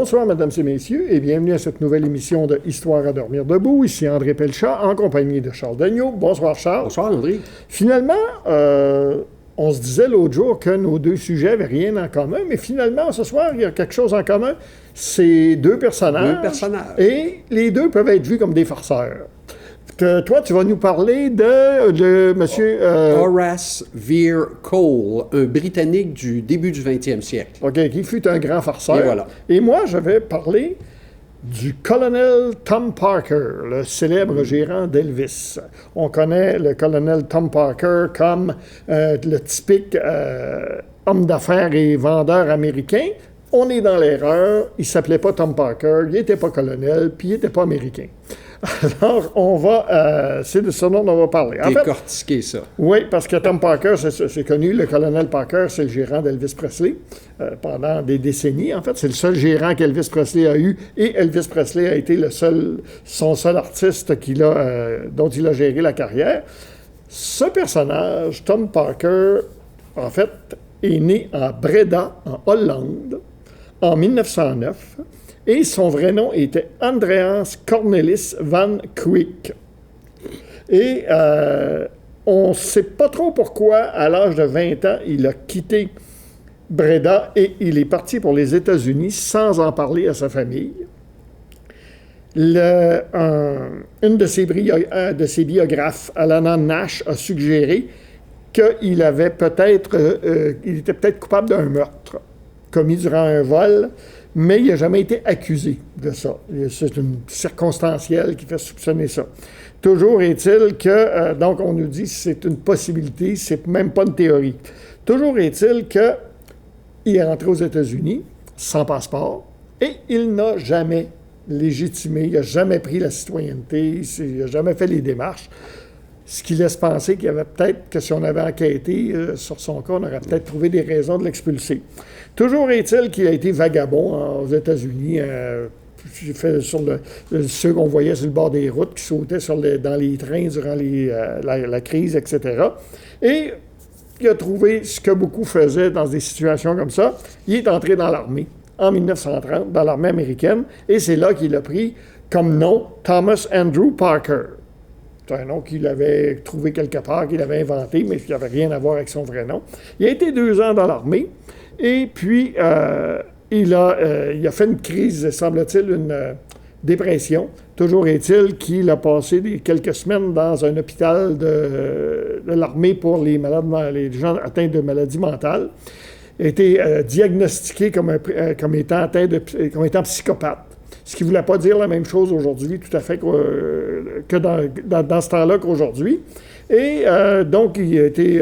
Bonsoir, mesdames et messieurs, et bienvenue à cette nouvelle émission de Histoire à dormir debout. Ici André Pelchat, en compagnie de Charles Dagneau. Bonsoir, Charles. Bonsoir, André. Finalement, on se disait l'autre jour que nos deux sujets n'avaient rien en commun, mais finalement, ce soir, il y a quelque chose en commun. C'est deux personnages. Et les deux peuvent être vus comme des farceurs. Toi, tu vas nous parler de monsieur... Horace Vere Cole, un Britannique du début du 20e siècle. OK, qui fut un grand farceur. Et voilà. Et moi, je vais parler du colonel Tom Parker, le célèbre gérant d'Elvis. On connaît le colonel Tom Parker comme le typique homme d'affaires et vendeur américain. On est dans l'erreur. Il ne s'appelait pas Tom Parker, il n'était pas colonel, puis il n'était pas américain. Alors, c'est de ce dont on va parler. Décortiquer ça. Oui, parce que Tom Parker, c'est connu, le colonel Parker, c'est le gérant d'Elvis Presley pendant des décennies. En fait, c'est le seul gérant qu'Elvis Presley a eu, et Elvis Presley a été son seul artiste dont il a géré la carrière. Ce personnage, Tom Parker, en fait, est né à Breda, en Hollande, en 1909. Et son vrai nom était Andreas Cornelis van Kuijk. Et on ne sait pas trop pourquoi, à l'âge de 20 ans, il a quitté Breda et il est parti pour les États-Unis sans en parler à sa famille. Une de ses biographes, Alana Nash, a suggéré qu'il était peut-être coupable d'un meurtre commis durant un vol, mais il n'a jamais été accusé de ça. C'est une circonstancielle qui fait soupçonner ça. Toujours est-il que, donc on nous dit que c'est une possibilité, c'est même pas une théorie. Toujours est-il qu'il est rentré aux États-Unis sans passeport et il n'a jamais légitimé, il n'a jamais pris la citoyenneté, il n'a jamais fait les démarches. Ce qui laisse penser qu'il y avait peut-être, que si on avait enquêté sur son cas, on aurait peut-être trouvé des raisons de l'expulser. Toujours est-il qu'il a été vagabond aux États-Unis, fait sur ceux qu'on voyait sur le bord des routes, qui sautaient dans les trains durant la crise, etc. Et il a trouvé ce que beaucoup faisaient dans des situations comme ça. Il est entré dans l'armée en 1930, dans l'armée américaine, et c'est là qu'il a pris comme nom Thomas Andrew Parker. C'est un nom qu'il avait trouvé quelque part, qu'il avait inventé, mais qui n'avait rien à voir avec son vrai nom. Il a été 2 ans dans l'armée, et puis il a fait une crise, semble-t-il, une dépression. Toujours est-il qu'il a passé quelques semaines dans un hôpital de l'armée pour les gens atteints de maladies mentales. Il a été diagnostiqué comme étant psychopathe. Ce qui ne voulait pas dire la même chose aujourd'hui, tout à fait, que dans ce temps-là qu'aujourd'hui. Et donc, il a été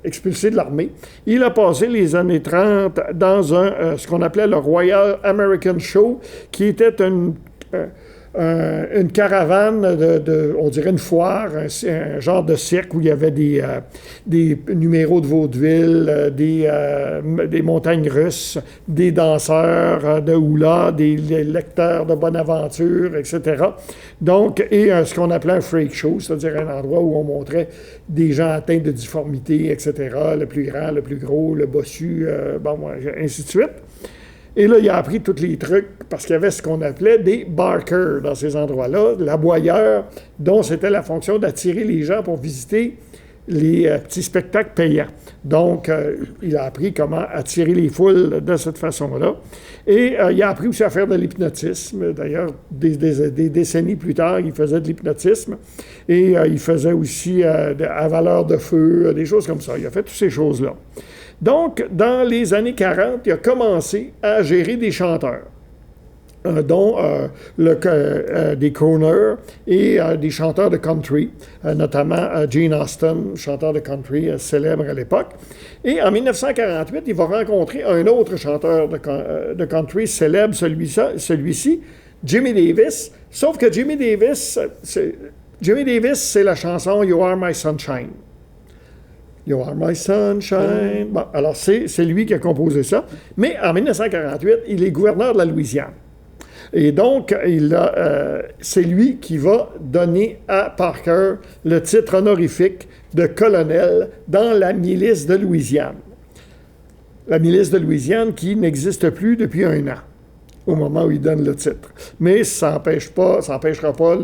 expulsé de l'armée. Il a passé les années 30 dans ce qu'on appelait le Royal American Show, qui était une caravane on dirait une foire, un genre de cirque où il y avait des numéros de vaudeville, des montagnes russes, des danseurs de hula, des lecteurs de bonne aventure, etc. Donc, et ce qu'on appelait un freak show, c'est-à-dire un endroit où on montrait des gens atteints de difformité, etc., le plus grand, le plus gros, le bossu, ainsi de suite. Et là, il a appris tous les trucs parce qu'il y avait ce qu'on appelait des barkers dans ces endroits-là, l'aboyeur, dont c'était la fonction d'attirer les gens pour visiter les petits spectacles payants. Donc, il a appris comment attirer les foules de cette façon-là. Et il a appris aussi à faire de l'hypnotisme. D'ailleurs, des décennies plus tard, il faisait de l'hypnotisme. Et il faisait aussi à valeur de feu, des choses comme ça. Il a fait toutes ces choses-là. Donc, dans les années 40, il a commencé à gérer des chanteurs, dont des crooners et des chanteurs de country, notamment Gene Austin, chanteur de country célèbre à l'époque. Et en 1948, il va rencontrer un autre chanteur de country célèbre, celui-ci, Jimmy Davis, sauf que Jimmy Davis, c'est la chanson « You Are My Sunshine ». You are my sunshine. Bon, alors, c'est lui qui a composé ça. Mais en 1948, il est gouverneur de la Louisiane. Et donc, c'est lui qui va donner à Parker le titre honorifique de colonel dans la milice de Louisiane. La milice de Louisiane qui n'existe plus depuis 1 an. au moment où il donne le titre. Mais ça n'empêchera pas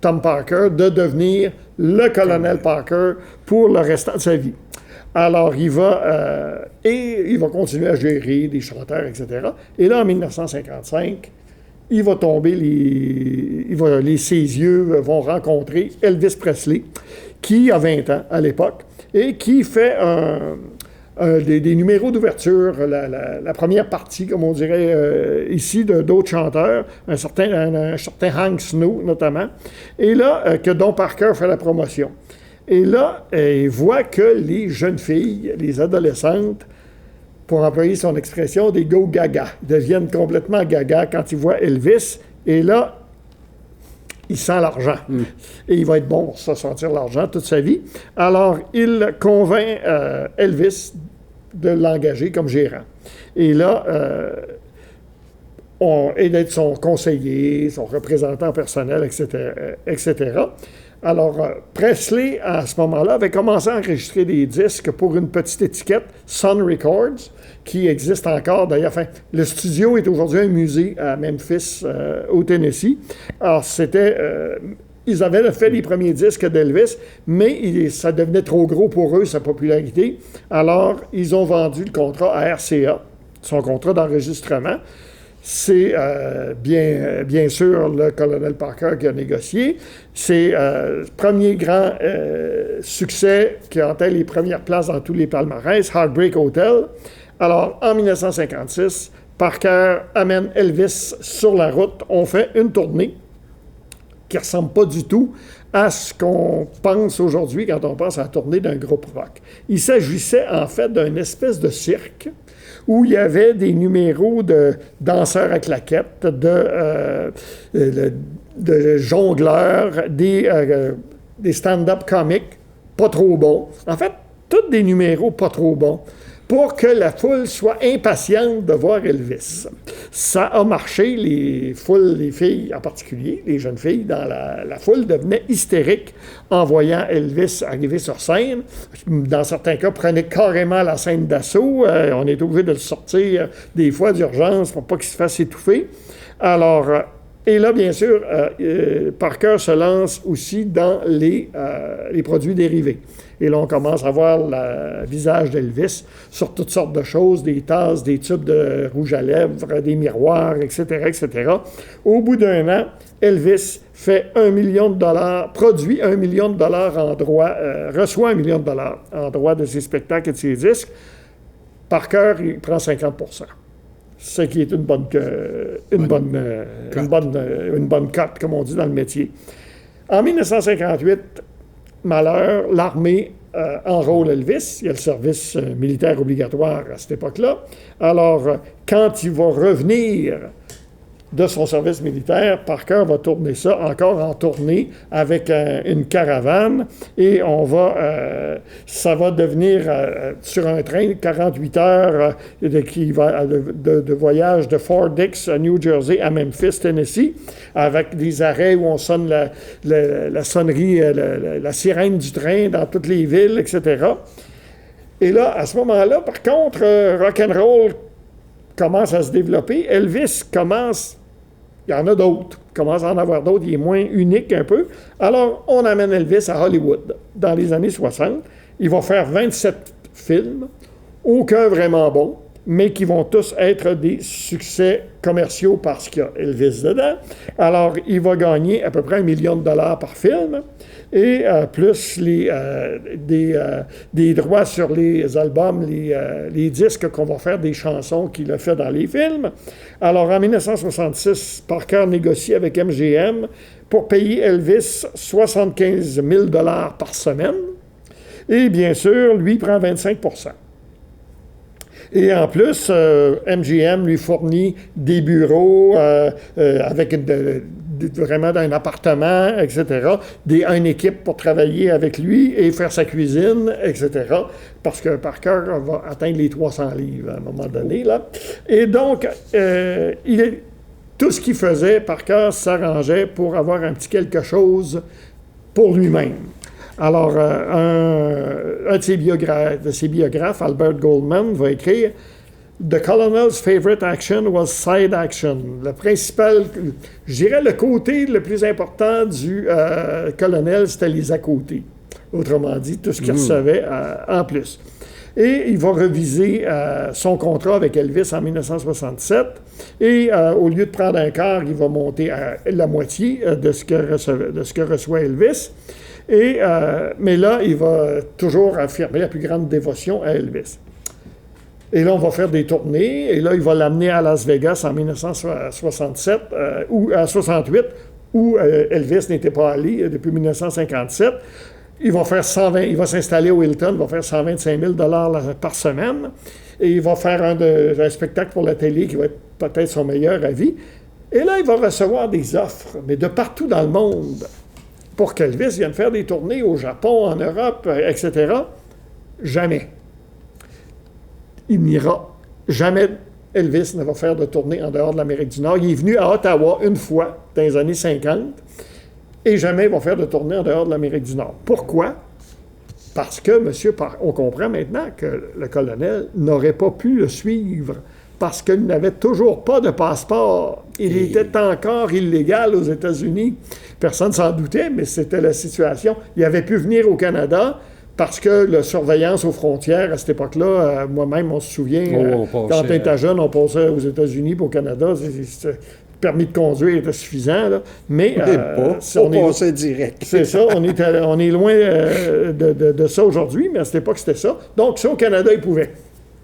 Tom Parker de devenir le colonel Parker pour le restant de sa vie. Alors, il va continuer à gérer des chanteurs, etc. Et là, en 1955, il va tomber, ses yeux vont rencontrer Elvis Presley, qui a 20 ans à l'époque, et qui fait des numéros d'ouverture, la première partie, comme on dirait ici, d'autres chanteurs, un certain Hank Snow notamment, et là, que Don Parker fait la promotion. Et là, il voit que les jeunes filles, les adolescentes, pour employer son expression, des go gaga, deviennent complètement gaga quand ils voient Elvis, et là, il sent l'argent. Et il va être bon pour se sentir l'argent toute sa vie. Alors, il convainc Elvis de l'engager comme gérant. Et là, et d'être son conseiller, son représentant personnel, etc. Alors, Presley, à ce moment-là, avait commencé à enregistrer des disques pour une petite étiquette, Sun Records, qui existe encore. D'ailleurs, le studio est aujourd'hui un musée à Memphis, au Tennessee. Alors, ils avaient fait les premiers disques d'Elvis, mais ça devenait trop gros pour eux, sa popularité. Alors, ils ont vendu le contrat à RCA, son contrat d'enregistrement. C'est bien sûr le colonel Parker qui a négocié. C'est le premier grand succès qui a atteint les premières places dans tous les palmarès, Heartbreak Hotel. Alors, en 1956, Parker amène Elvis sur la route. On fait une tournée qui ne ressemble pas du tout à ce qu'on pense aujourd'hui quand on pense à la tournée d'un groupe rock. Il s'agissait en fait d'un espèce de cirque où il y avait des numéros de danseurs à claquettes, de jongleurs, des stand-up comiques pas trop bons. En fait, tous des numéros pas trop bons pour que la foule soit impatiente de voir Elvis. Ça a marché, les filles en particulier, les jeunes filles dans la foule devenaient hystériques en voyant Elvis arriver sur scène. Dans certains cas, prenaient carrément la scène d'assaut. On est obligé de le sortir des fois d'urgence pour pas qu'il se fasse étouffer. Alors, et là, bien sûr, Parker se lance aussi dans les produits dérivés. Et là, on commence à voir le visage d'Elvis sur toutes sortes de choses, des tasses, des tubes de rouge à lèvres, des miroirs, etc., etc. Au bout d'un an, Elvis fait $1 million, produit $1 million en droits, reçoit $1 million en droits de ses spectacles et de ses disques. Parker, il prend 50%. Ce qui est une bonne cote, comme on dit dans le métier. En 1958, malheur, l'armée enrôle Elvis. Il y a le service militaire obligatoire à cette époque-là. Alors, quand il va revenir de son service militaire, Parker va tourner ça encore en tournée avec une caravane et ça va devenir sur un train 48 heures de voyage de Fort Dix à New Jersey à Memphis, Tennessee, avec des arrêts où on sonne la sonnerie, la sirène du train dans toutes les villes, etc. Et là, à ce moment-là, par contre, rock'n'roll commence à se développer. Elvis il y en a d'autres, il commence à en avoir d'autres, il est moins unique un peu. Alors, on amène Elvis à Hollywood dans les années 60. Il va faire 27 films, aucun vraiment bon, mais qui vont tous être des succès commerciaux parce qu'il y a Elvis dedans. Alors, il va gagner à peu près $1 million par film, et plus des droits sur les albums, les disques qu'on va faire des chansons qu'il a fait dans les films. Alors, en 1966, Parker négocie avec MGM pour payer Elvis $75 000 par semaine. Et bien sûr, lui prend 25%. Et en plus, MGM lui fournit des bureaux avec vraiment un appartement, etc., une équipe pour travailler avec lui et faire sa cuisine, etc., parce que Parker va atteindre les 300 livres à un moment donné, là. Et donc, tout ce qu'il faisait, Parker s'arrangeait pour avoir un petit quelque chose pour lui-même. Alors, un de ses biographes, Albert Goldman, va écrire The colonel's favorite action was side action. Le principal, je dirais le côté le plus important du colonel, c'était les à côté. Autrement dit, tout ce qu'il recevait en plus. Et il va reviser son contrat avec Elvis en 1967. Et au lieu de prendre un quart, il va monter à la moitié de ce que reçoit Elvis. Mais là, il va toujours affirmer la plus grande dévotion à Elvis. Et là, on va faire des tournées. Et là, il va l'amener à Las Vegas en 1967 ou à 68, où Elvis n'était pas allé depuis 1957. Il va s'installer au Hilton, il va faire 125 000 $ par semaine. Et il va faire un spectacle pour la télé qui va être peut-être son meilleur à vie. Et là, il va recevoir des offres, mais de partout dans le monde, pour qu'Elvis vienne faire des tournées au Japon, en Europe, etc. Jamais. Il n'ira jamais. Elvis ne va faire de tournée en dehors de l'Amérique du Nord. Il est venu à Ottawa une fois, dans les années 50, et jamais il va faire de tournée en dehors de l'Amérique du Nord. Pourquoi? Parce que, on comprend maintenant que le colonel n'aurait pas pu le suivre parce qu'il n'avait toujours pas de passeport. Il était encore illégal aux États-Unis. Personne ne s'en doutait, mais c'était la situation. Il avait pu venir au Canada parce que la surveillance aux frontières, à cette époque-là, moi-même, on se souvient, quand on était jeune, on passait aux États-Unis et au Canada. Le permis de conduire était suffisant, là. Mais on passait direct. C'est ça, on est loin de ça aujourd'hui, mais à cette époque, c'était ça. Donc, ça, au Canada, il pouvait.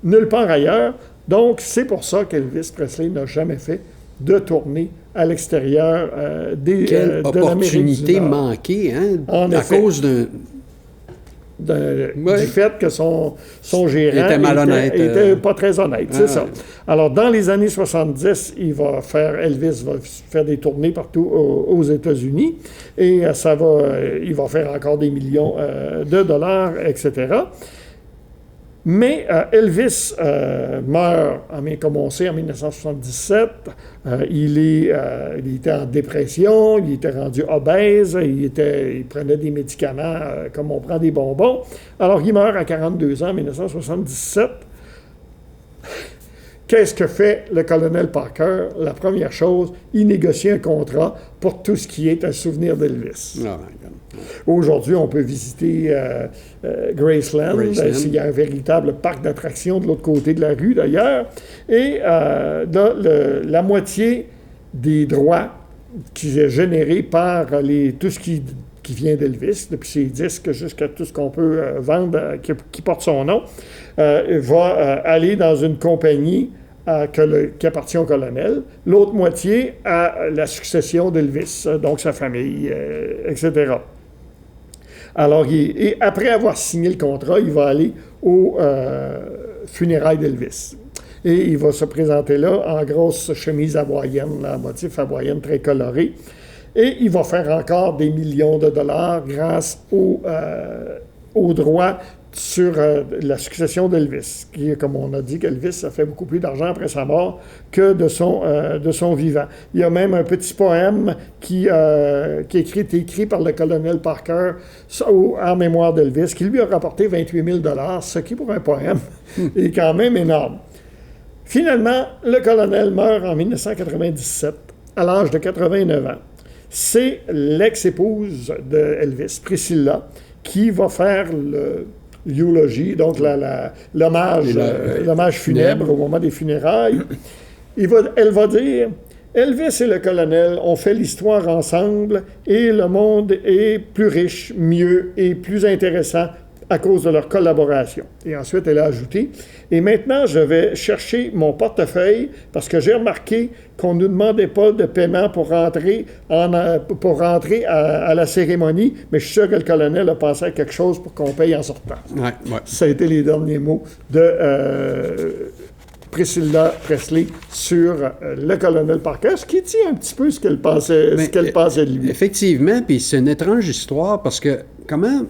Nulle part ailleurs. Donc, c'est pour ça qu'Elvis Presley n'a jamais fait de tournée à l'extérieur de l'Amérique du Nord. Quelle opportunité manquée, hein, à cause du fait que son gérant était malhonnête. Était pas très honnête, c'est ça. Alors, dans les années 70, Elvis va faire des tournées partout aux États-Unis et il va faire encore des millions de dollars, etc. Mais Elvis meurt, comme on sait, en 1977. Il était en dépression, il était rendu obèse, il prenait des médicaments comme on prend des bonbons. Alors, il meurt à 42 ans en 1977. Qu'est-ce que fait le colonel Parker? La première chose, il négocie un contrat pour tout ce qui est un souvenir d'Elvis. Aujourd'hui, on peut visiter Graceland. Il y a un véritable parc d'attractions de l'autre côté de la rue, d'ailleurs. Et la moitié des droits qui est généré par tout ce qui vient d'Elvis, depuis ses disques jusqu'à tout ce qu'on peut vendre qui porte son nom, va aller dans une compagnie qui appartient au colonel, l'autre moitié à la succession d'Elvis, donc sa famille, etc. Alors, et après avoir signé le contrat, il va aller aux funérailles d'Elvis. Et il va se présenter là en grosse chemise hawaïenne, en motif hawaïenne très coloré. Et il va faire encore des millions de dollars grâce aux droits sur la succession d'Elvis, qui, comme on a dit, qu'Elvis a fait beaucoup plus d'argent après sa mort que de son vivant. Il y a même un petit poème qui est écrit par le colonel Parker en mémoire d'Elvis, qui lui a rapporté 28 000 $, ce qui, pour un poème, est quand même énorme. Finalement, le colonel meurt en 1997, à l'âge de 89 ans. C'est l'ex-épouse d'Elvis, Priscilla, qui va faire l'eulogie, donc l'hommage funèbre au moment des funérailles. Elle va dire « Elvis et le colonel ont fait l'histoire ensemble et le monde est plus riche, mieux et plus intéressant à cause de leur collaboration. » Et ensuite, elle a ajouté « Et maintenant, je vais chercher mon portefeuille parce que j'ai remarqué qu'on ne nous demandait pas de paiement pour rentrer à la cérémonie, mais je suis sûr que le colonel a pensé à quelque chose pour qu'on paye en sortant. » Ça a été les derniers mots de Priscilla Presley sur le colonel Parker, ce qui dit un petit peu ce qu'elle pensait de lui. Effectivement, puis c'est une étrange histoire parce que comment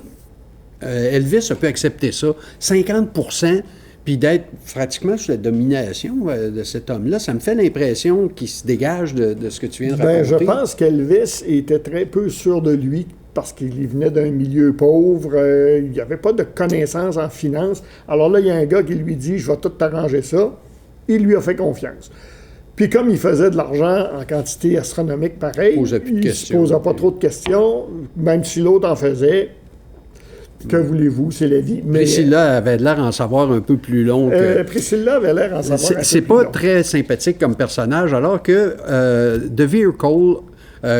Elvis a pu accepter ça, 50%, puis d'être pratiquement sous la domination de cet homme-là. Ça me fait l'impression qu'il se dégage de ce que tu viens de raconter. Je pense qu'Elvis était très peu sûr de lui parce qu'il venait d'un milieu pauvre, il n'y avait pas de connaissances en finance. Alors là, il y a un gars qui lui dit « Je vais tout t'arranger ça ». il lui a fait confiance. Puis comme il faisait de l'argent en quantité astronomique pareil, il ne se posait pas trop de questions, même si l'autre en faisait. Que voulez-vous, c'est la vie. Mais Priscilla avait l'air en savoir un peu plus long que... Priscilla avait l'air en savoir un peu plus long. C'est pas très sympathique comme personnage, alors que The Vehicle,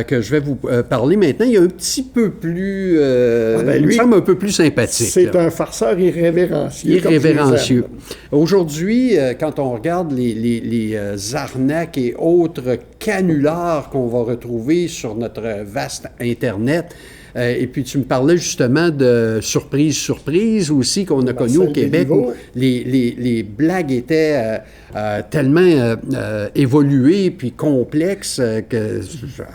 que je vais vous parler maintenant, il est un petit peu plus... il me semble un peu plus sympathique. C'est un farceur irrévérencieux. Irrévérencieux. Aujourd'hui, quand on regarde les arnaques et autres canulars qu'on va retrouver sur notre vaste Internet, et puis, tu me parlais justement de surprise aussi qu'on a connu au Québec où les blagues étaient tellement évoluées puis complexes que,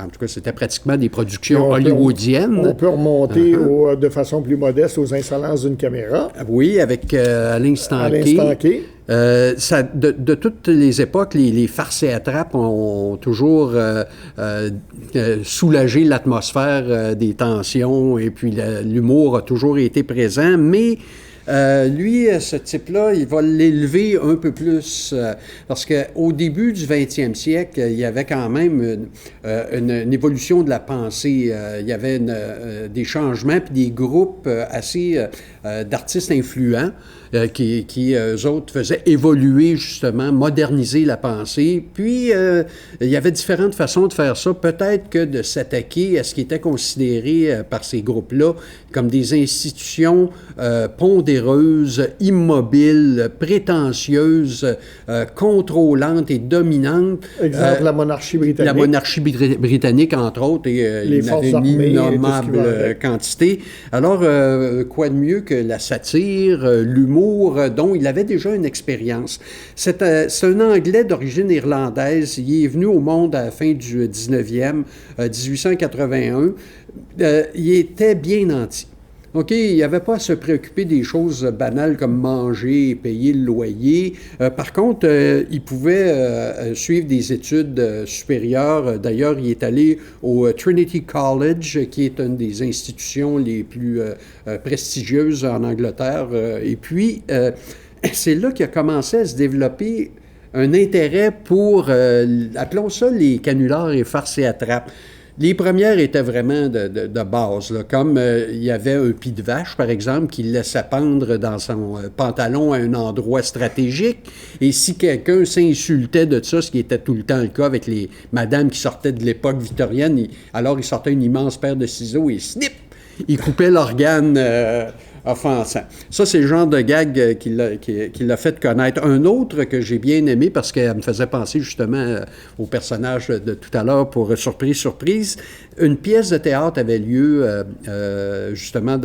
en tout cas, c'était pratiquement des productions hollywoodiennes. On peut remonter de façon plus modeste aux insolences d'une caméra. Oui, avec Alain Stanquet. De toutes les époques, les farces et attrapes ont toujours soulagé l'atmosphère des tensions et puis l'humour a toujours été présent, mais lui, ce type-là, il va l'élever un peu plus parce qu'au début du 20e siècle, il y avait quand même une évolution de la pensée. Il y avait des changements puis des groupes assez d'artistes influents qui eux autres, faisaient évoluer, justement, moderniser la pensée. Puis, il y avait différentes façons de faire ça. Peut-être que de s'attaquer à ce qui était considéré par ces groupes-là comme des institutions pondéreuses, immobiles, prétentieuses, contrôlantes et dominantes. Exemple, la monarchie britannique. La monarchie britannique, entre autres, et les il y en avait une innommable quantité. Alors, quoi de mieux que la satire, l'humour, dont il avait déjà une expérience. C'est un Anglais d'origine irlandaise. Il est venu au monde à la fin du 19e, 1881. Il était bien nanti. OK, il n'avait pas à se préoccuper des choses banales comme manger et payer le loyer. Par contre, il pouvait suivre des études supérieures. D'ailleurs, il est allé au Trinity College, qui est une des institutions les plus prestigieuses en Angleterre. Et puis, c'est là qu'il a commencé à se développer un intérêt pour, appelons ça les canulars et farces et attrapes. Les premières étaient vraiment de base, là, comme il y avait un pied de vache, par exemple, qui laissait pendre dans son pantalon à un endroit stratégique. Et si quelqu'un s'insultait de ça, ce qui était tout le temps le cas avec les madames qui sortaient de l'époque victorienne, alors il sortait une immense paire de ciseaux et snip, il coupait l'organe offensant. Ça, c'est le genre de gag qui l'a fait connaître. Un autre que j'ai bien aimé parce qu'elle me faisait penser justement au personnage de tout à l'heure pour surprise. Une pièce de théâtre avait lieu justement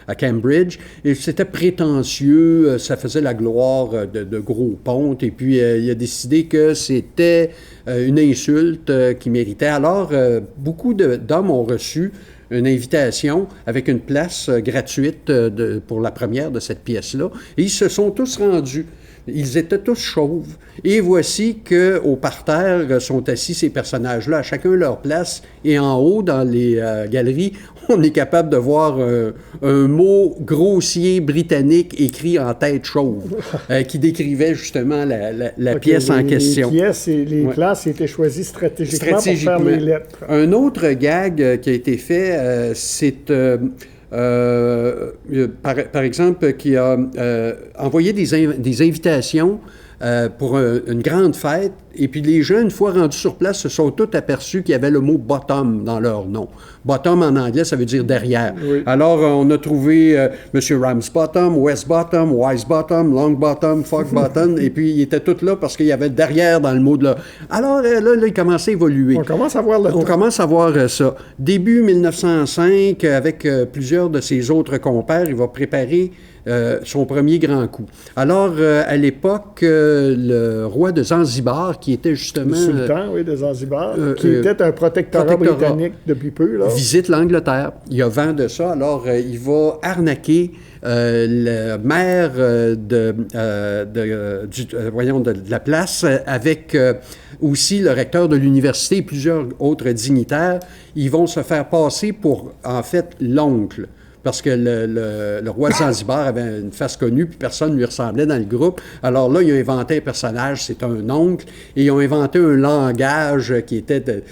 à Cambridge et c'était prétentieux, ça faisait la gloire de gros pontes et puis il a décidé que c'était une insulte qu'il méritait. Alors, beaucoup d'hommes ont reçu une invitation avec une place gratuite pour la première de cette pièce-là. Et ils se sont tous rendus. Ils étaient tous chauves. Et voici qu'au parterre sont assis ces personnages-là, à chacun leur place. Et en haut, dans les galeries, on est capable de voir un mot grossier britannique écrit en tête chauve, qui décrivait justement la pièce en question. Les places étaient choisies stratégiquement pour faire les lettres. Un autre gag qui a été fait, c'est... par exemple, qui a envoyé des invitations pour une grande fête, et puis les gens, une fois rendus sur place, se sont tous aperçus qu'il y avait le mot « bottom » dans leur nom. « Bottom » en anglais, ça veut dire « derrière ». Oui. Alors, on a trouvé M. Ramsbottom, Westbottom, Wisebottom, Longbottom, Fogbottom, et puis ils étaient tous là parce qu'il y avait « derrière » dans le mot de là. Alors, là, il commençait à évoluer. On commence à voir On commence à voir ça. Début 1905, avec plusieurs de ses autres compères, il va préparer son premier grand coup. Alors, à l'époque, le roi de Zanzibar, qui était justement... Le sultan, oui, de Zanzibar, qui était un protectorat britannique depuis peu, là. Visite l'Angleterre. Il a vent de ça. Alors, il va arnaquer le maire de la place avec aussi le recteur de l'université et plusieurs autres dignitaires. Ils vont se faire passer pour, en fait, l'oncle, parce que le roi de Zanzibar avait une face connue, puis personne ne lui ressemblait dans le groupe. Alors là, ils ont inventé un personnage, c'est un oncle, et ils ont inventé un langage qui était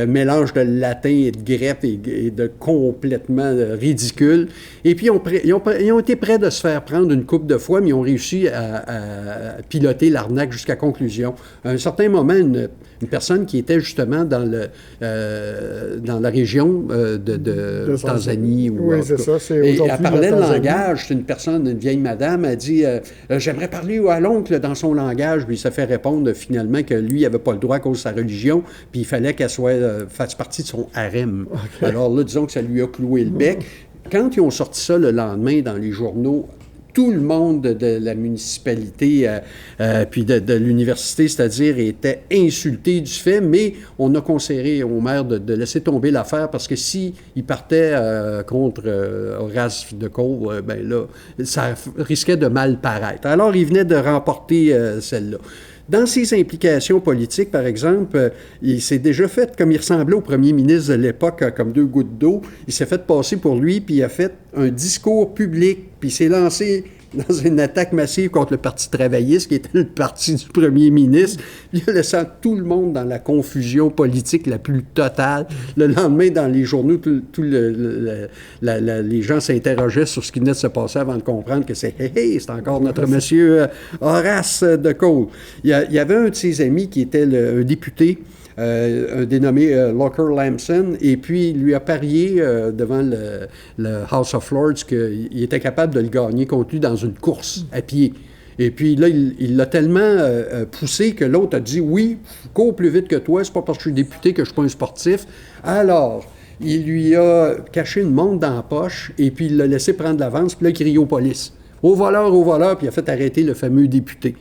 mélange de latin et de grec et de complètement ridicule. Et puis, ils ont été prêts de se faire prendre une couple de fois, mais ils ont réussi à piloter l'arnaque jusqu'à conclusion. À un certain moment, une personne qui était justement dans la région de Tanzanie. Oui, c'est ça. Et elle parlait le langage. C'est une vieille madame, a dit j'aimerais parler à l'oncle dans son langage. Puis ça fait répondre finalement que lui, il n'avait pas le droit à cause de sa religion, puis il fallait qu'elle fasse partie de son harem. Okay. Alors là, disons que ça lui a cloué le bec. Quand ils ont sorti ça le lendemain dans les journaux, tout le monde de la municipalité puis de l'université, c'est-à-dire, était insulté du fait, mais on a conseillé au maire de laisser tomber l'affaire parce que s'il partait contre Horace de Cole, ben là, ça risquait de mal paraître. Alors, il venait de remporter celle-là. Dans ses implications politiques, par exemple, il s'est déjà fait, comme il ressemblait au premier ministre de l'époque, comme deux gouttes d'eau, il s'est fait passer pour lui, puis il a fait un discours public, puis il s'est lancé dans une attaque massive contre le Parti travailliste, qui était le parti du premier ministre. Il a laissé tout le monde dans la confusion politique la plus totale. Le lendemain, dans les journaux, les gens s'interrogeaient sur ce qui venait de se passer avant de comprendre que c'est c'est encore notre monsieur Horace de Cole. Il y avait un de ses amis qui était un député, un dénommé Locker Lamson, et puis il lui a parié devant le House of Lords qu'il était capable de le gagner contre lui dans une course à pied. Et puis là, il l'a tellement poussé que l'autre a dit « Oui, je cours plus vite que toi, c'est pas parce que je suis député que je suis pas un sportif. » Alors, il lui a caché une montre dans la poche, et puis il l'a laissé prendre l'avance, puis là, il criait aux polices. Au voleur, puis il a fait arrêter le fameux député.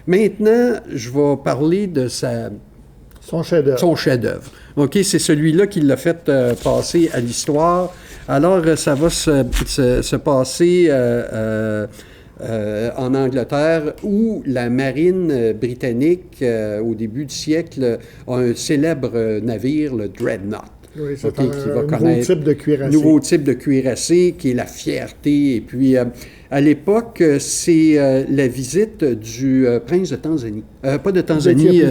Maintenant, je vais parler de son chef-d'œuvre. OK, c'est celui-là qui l'a fait passer à l'histoire. Alors, ça va se passer en Angleterre, où la marine britannique, au début du siècle, a un célèbre navire, le Dreadnought. Oui, c'est un nouveau type de cuirassé. Nouveau type de cuirassé qui est la fierté. Et puis, à l'époque, c'est la visite du prince de Tanzanie. Pas de Tanzanie.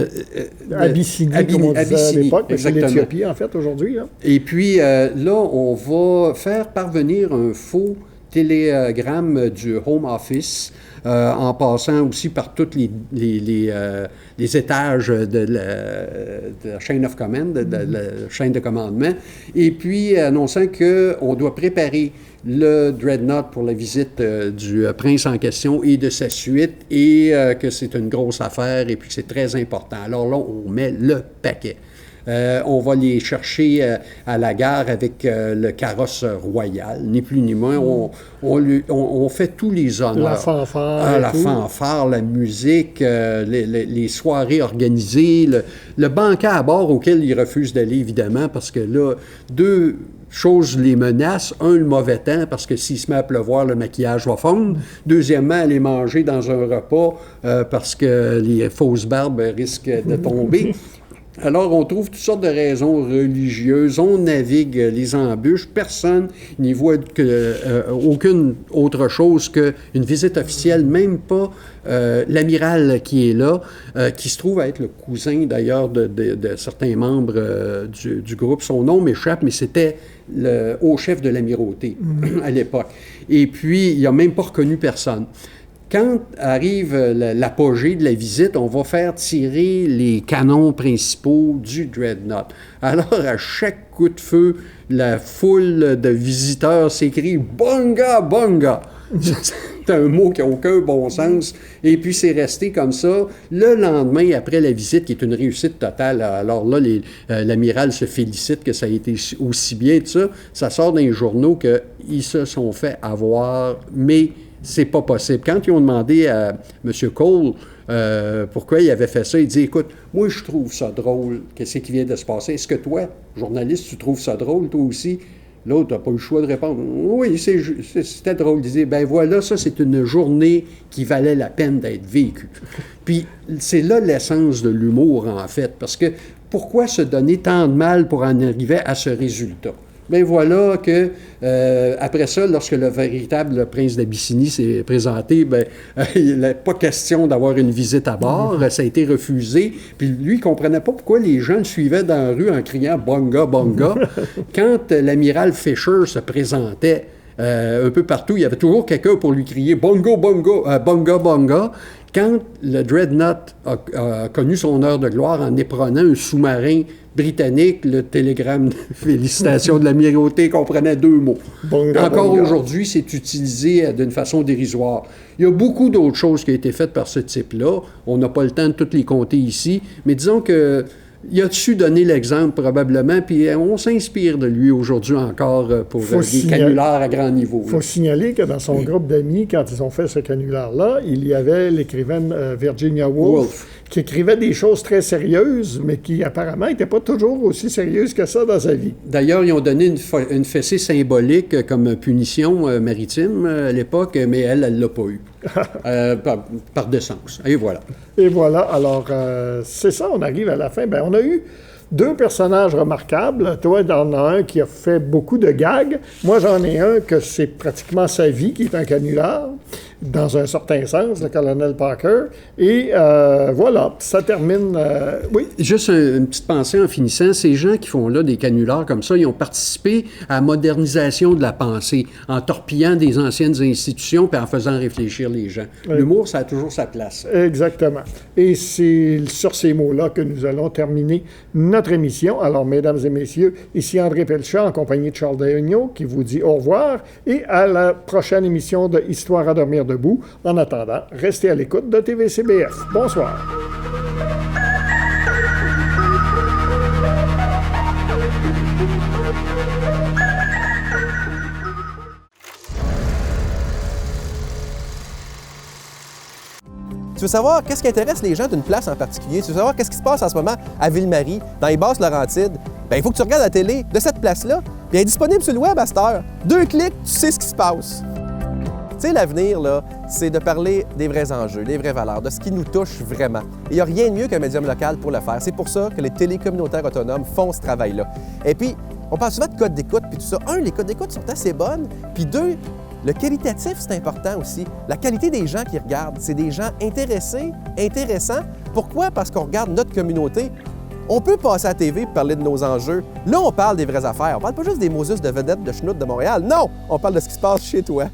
Abyssinie, comme on disait à l'époque, mais c'est l'Éthiopie, en fait, aujourd'hui. Hein. Et puis, là, on va faire parvenir un faux télégramme du Home Office, en passant aussi par tous les étages de la chain of command, de la chaîne de commandement, et puis annonçant qu'on doit préparer le Dreadnought pour la visite du prince en question et de sa suite, et que c'est une grosse affaire et puis que c'est très important. Alors là, on met le paquet. On va les chercher à la gare avec le carrosse royal, ni plus ni moins. On fait tous les honneurs. La fanfare. La fanfare, la musique, les soirées organisées, le banquet à bord auquel ils refusent d'aller, évidemment, parce que là, deux choses les menacent. Un, le mauvais temps, parce que s'il se met à pleuvoir, le maquillage va fondre. Deuxièmement, aller manger dans un repas, parce que les fausses barbes risquent de tomber. Alors, on trouve toutes sortes de raisons religieuses. On navigue les embûches. Personne n'y voit aucune autre chose qu'une visite officielle, même pas l'amiral qui est là, qui se trouve à être le cousin, d'ailleurs, de certains membres du groupe. Son nom m'échappe, mais c'était le haut chef de l'amirauté à l'époque. Et puis, il n'a même pas reconnu personne. Quand arrive l'apogée de la visite, on va faire tirer les canons principaux du Dreadnought. Alors, à chaque coup de feu, la foule de visiteurs s'écrie « Bonga, bonga ». C'est un mot qui n'a aucun bon sens. Et puis, c'est resté comme ça. Le lendemain, après la visite, qui est une réussite totale, alors là, l'amiral se félicite que ça a été aussi bien, tout ça. Ça sort dans les journaux qu'ils se sont fait avoir, mais c'est pas possible. Quand ils ont demandé à M. Cole pourquoi il avait fait ça, il dit « Écoute, moi, je trouve ça drôle. Qu'est-ce qui vient de se passer? Est-ce que toi, journaliste, tu trouves ça drôle, toi aussi? » L'autre n'a pas eu le choix de répondre. « Oui, c'était drôle. » Il disait « Ben voilà, ça, c'est une journée qui valait la peine d'être vécue. » Puis, c'est là l'essence de l'humour, en fait, parce que pourquoi se donner tant de mal pour en arriver à ce résultat? bien voilà que, après ça, lorsque le véritable prince d'Abyssinie s'est présenté, il n'est pas question d'avoir une visite à bord. Ça a été refusé. Puis lui, il ne comprenait pas pourquoi les gens le suivaient dans la rue en criant « Bonga, bonga ». Quand l'amiral Fisher se présentait un peu partout, il y avait toujours quelqu'un pour lui crier « Bongo, bongo, bonga, bonga ». Quand le Dreadnought a connu son heure de gloire en éperonnant un sous-marin britannique, le télégramme de félicitations de l'amirauté comprenait 2 mots. Bonga, Encore bonga. aujourd'hui, c'est utilisé d'une façon dérisoire. Il y a beaucoup d'autres choses qui ont été faites par ce type-là. On n'a pas le temps de toutes les compter ici, mais disons que il a su donner l'exemple probablement, puis on s'inspire de lui aujourd'hui encore pour des canulars à grand niveau. Il faut signaler que dans son groupe d'amis, quand ils ont fait ce canular-là, il y avait l'écrivaine Virginia Woolf, qui écrivait des choses très sérieuses, mais qui apparemment n'était pas toujours aussi sérieuse que ça dans sa vie. D'ailleurs, ils ont donné une fessée symbolique comme punition maritime à l'époque, mais elle ne l'a pas eu. Par décence. Et voilà. Et voilà. Alors, c'est ça, on arrive à la fin. Bien, on a eu 2 personnages remarquables. Toi, t'en as un qui a fait beaucoup de gags. Moi, j'en ai un que c'est pratiquement sa vie qui est un canular, dans un certain sens, le colonel Parker. Et voilà, ça termine... oui? Juste une petite pensée en finissant. Ces gens qui font là des canulars comme ça, ils ont participé à la modernisation de la pensée, en torpillant des anciennes institutions puis en faisant réfléchir les gens. L'humour, ça a toujours sa place. Exactement. Et c'est sur ces mots-là que nous allons terminer notre émission. Alors, mesdames et messieurs, ici André Pelchat en compagnie de Charles Daigneault qui vous dit au revoir et à la prochaine émission de Histoire à dormir debout. En attendant, restez à l'écoute de TVCBF. Bonsoir. Tu veux savoir qu'est-ce qui intéresse les gens d'une place en particulier? Tu veux savoir qu'est-ce qui se passe en ce moment à Ville-Marie, dans les Basses-Laurentides? Bien, il faut que tu regardes la télé de cette place-là, puis elle est disponible sur le web à cette heure. 2 clics, tu sais ce qui se passe. Tu sais, l'avenir, là, c'est de parler des vrais enjeux, des vraies valeurs, de ce qui nous touche vraiment. Il n'y a rien de mieux qu'un médium local pour le faire. C'est pour ça que les télécommunautaires autonomes font ce travail-là. Et puis, on parle souvent de codes d'écoute, puis tout ça. 1, les codes d'écoute sont assez bonnes, puis 2, le qualitatif, c'est important aussi. La qualité des gens qui regardent, c'est des gens intéressés, intéressants. Pourquoi? Parce qu'on regarde notre communauté. On peut passer à la TV et parler de nos enjeux. Là, on parle des vraies affaires. On parle pas juste des Moses de vedettes de Chenoute de Montréal. Non! On parle de ce qui se passe chez toi.